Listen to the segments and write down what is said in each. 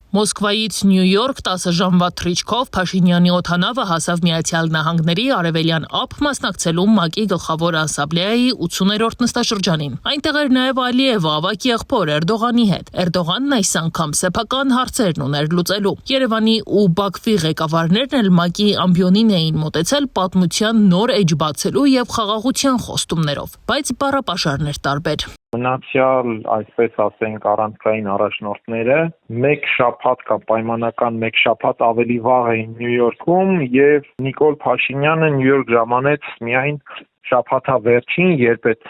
Մոսկվայից Նյու Յորք 10 ժամվա թռիչքով Փաշինյանի օդանավը հասավ Միացյալ Նահանգների արևելյան ափ մասնակցելու ՄԱԿ-ի գլխավոր ասամբլեայի 80-րդ նստաշրջանին։ Այնտեղ էր նաև Ալիևը ավագ եղբոր Էրդողանի հետ։ Էրդողանն այս անգամ սեփական հարցերն ուներ լուծելու։ Երևանի ու Բաքվի ղեկավարներն էլ ՄԱԿ-ի ամբիոնին էին մոտեցել պատմության նոր էջ բացելու եւ խաղաղության խոստումներով, բայց բառապաշարներ տարբեր։ Մնացյալ, այսպես ասենք, առանցքային առաջնորդները մեկ շաբաթ կամ պայմանական մեկ շաբաթ ավելի վաղ էին Նյու Յորքում եւ Նիկոլ Փաշինյանը Նյու Յորք ժամանեց միայն շաբաթավերջին, երբ այդ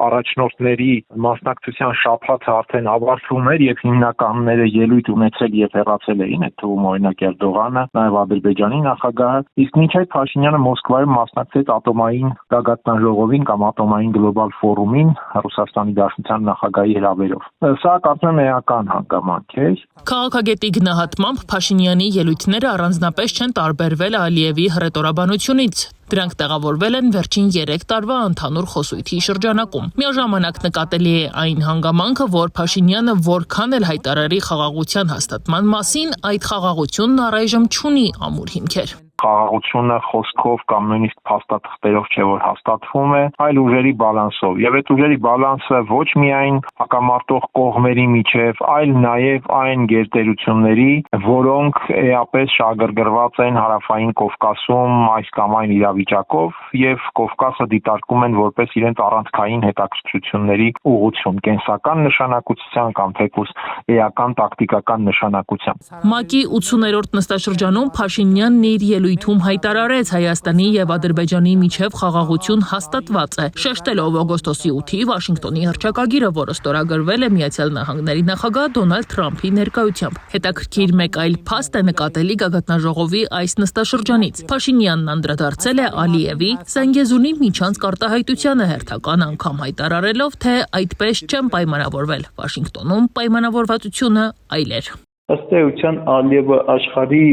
առաջնորդների մասնակցության շաբաթը արդեն ավարտվում էր եւ հիմնականները ելույթ ունեցել եւ հեռացել էին, այդ թվում օրինակ Էրդողանը, նաեւ Ադրբեջանի նախագահը, իսկ մինչ այդ Փաշինյանը Մոսկվայում մասնակցեց ատոմային գագաթնաժողովին կամ ատոմային գլոբալ ֆորումին Ռուսաստանի Դաշնության նախագահի հրավերով։ Սա կարծում եմ էական հանգամանք է։ Քաղաքագետի գնահատմամբ Փաշինյանի ելույթները առանձնապես չեն տարբերվել Ալիևի հռետորաբանությունից։ Դրանք տեղավորվել են վերջին 3 տարվա ընդհանուր խոսույթի շրջանակում։ Միաժամանակ նկատելի է այն հանգամանքը, որ Փաշինյանը որքան էլ հայտարարի խաղաղության հաստատման մասին, այդ խաղաղությունն առայժմ չունի ամուր հիմքեր։ Խաղաղությունը խոսքով կամ նույնիսկ փաստաթղթերով չէ որ հաստատվում է, այլ ուժերի բալանսով։ Եվ այդ ուժերի բալանսը ոչ միայն հակամարտող կողմերի միջև, այլ նաև այն գերտերությունների, որոնք էապես շահագրգռված են Հարավային Կովկասում այս կամ այն իրավիճակով եւ Կովկասը դիտարկում են որպես իրենց առանցքային հետաքրքրությունների ուղղություն, կենսական նշանակության կամ թեկուզ էական տակտիկական նշանակության։ ՄԱԿ-ի 80-րդ նստաշրջանում Փաշինյանն իր ելույթում հայտարարեց Հայաստանի եւ Ադրբեջանի միջև խաղաղություն հաստատված է, շեշտելով օգոստոսի 8-ի Վաշինգտոնի հռչակագիրը, որը ստորագրվել է Միացյալ Նահանգների նախագահ Դոնալդ Թրամփի ներկայությամբ։ Հետաքրքիր մեկ այլ փաստ է նկատելի գագաթնաժողովի այս նստաշրջանից։ Փաշինյանն անդրադարձել է Ալիևի Զանգեզուրի միջանցք արտահայտությանը հերթական անգամ հայտարարելով, թե այդպես չեն պայմանավորվել։ Վաշինգտոնում պայմանավորվածությունը այլ էր։ Ըստ էության Ալիևը աշխարհի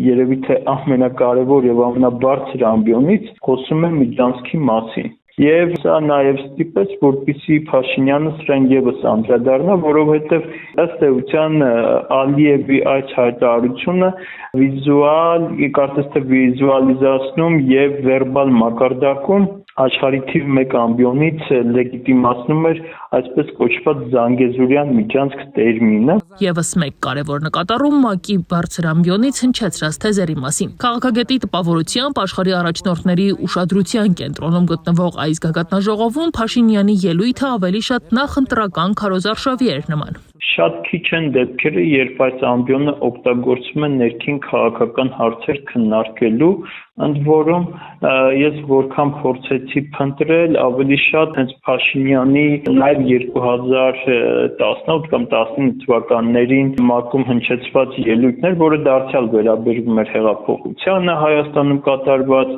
երևի թե ամենակարևոր եւ ամենաբարձր ամբիոնից խոսում է միջանցքի մասին։ Եվ սա նաև ստիպեց, որպեսզի Փաշինյանը սրան եւս անդրադառնա, որովհետեւ ըստ էության Ալիևի այս հայտարարությունը կարծես թե վիզուալիզացնում եւ վերբալ մակարդակում աշխարհի թիվ 1 ամբիոնից լեգիտիմացնում էր այսպես կոչված Զանգեզուրյան միջանցք տերմինը։ Եվս մեկ կարևոր նկատառում ՄԱԿ-ի բարձր ամբիոնից հնչեցրած թեզերի մասին։ Քաղաքագետի տպավորությամբ աշխարհի առաջնորդների ուշադրության կենտրոնում գտնվող այս գագաթնաժողովում Փաշինյանի ելույթը ավելի շատ նախընտրական քարոզարշավի էր նման։ Շատ քիչ են դեպքերը, երբ այս ամբիոնը օգտագործվում է ներքին քաղաքական հարցեր քննարկելու, ընդ որում ես որքան փորձեցի փնտրել, ավելի շատ հենց Փաշինյանի նաև 2018 կամ 19 թվականներին ՄԱԿ-ում հնչեցված ելույթներ, որը դարձյալ վերաբերում էր հեղափոխությանը Հայաստանում կատարված,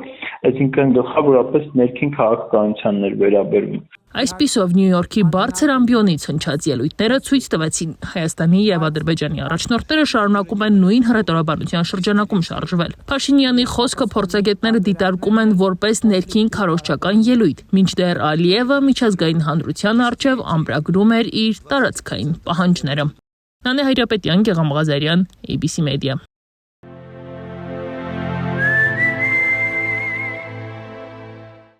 այսինքն գլխավորապես ներքին քաղաքականությանն էր վերաբերում։ Այսպիսով Նյու Յորքի բարձր ամբիոնից հնչած ելույթները ցույց տվեցին Հայաստանի եւ Ադրբեջանի առաջնորդները շարունակում են նույն հռետորաբանության շրջանակում շարժվել։ Փաշինյանի խոսքը փորձագետները դիտարկում են որպես ներքին քարոզչական ելույթ, մինչդեռ Ալիևը միջազգային հանրության առջև ամրագրում էր իր տարածքային պահանջները։ Նանե Հայրապետյան, Գեղամ Ղազարյան, ABC Media։